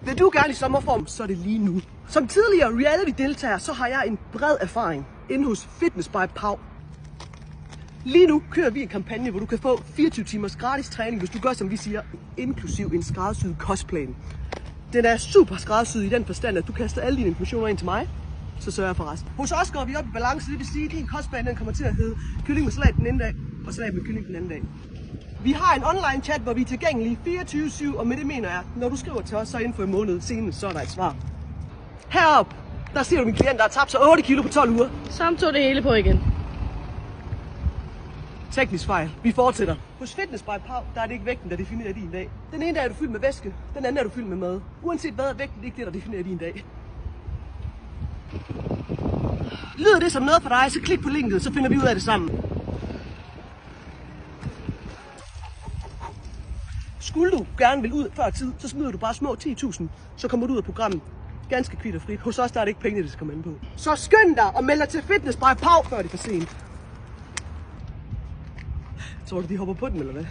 Vil du gerne i sommerform, så er det lige nu. Som tidligere reality-deltager, så har jeg en bred erfaring inde hos Fitness by Pau. Lige nu kører vi en kampagne, hvor du kan få 24 timers gratis træning, hvis du gør, som vi siger, inklusiv en skræddersyet kostplan. Den er super skræddersyet i den forstand, at du kaster alle dine informationer ind til mig, så sørger jeg for resten. Hos os går vi op i balance, det vil sige, at din kostplan den kommer til at hedde kylling med salat den ene dag, og salat med kylling den anden dag. Vi har en online chat, hvor vi er tilgængelige 24/7, og med det mener jeg, når du skriver til os, så inden for en måned senest, så er der et svar. Heroppe, der ser du min klient, der har tabt sig 8 kilo på 12 uger. Samt tog det hele på igen. Teknisk fejl. Vi fortsætter. Hos Fitness by Pau, der er det ikke vægten, der definerer din dag. Den ene dag er du fyldt med væske, den anden er du fyldt med mad. Uanset hvad er vægten ikke det, der definerer din dag. Lyder det som noget for dig, så klik på linket, så finder vi ud af det sammen. Skulle du gerne vil ud før tid, så smider du bare små 10.000, så kommer du ud af programmet ganske kvit og frit. Hos os der er det ikke penge, det skal komme ind på. Så skynd dig og meld dig til Fitness by Pau, før det er for sent. Tror du, de hopper på den, eller hvad?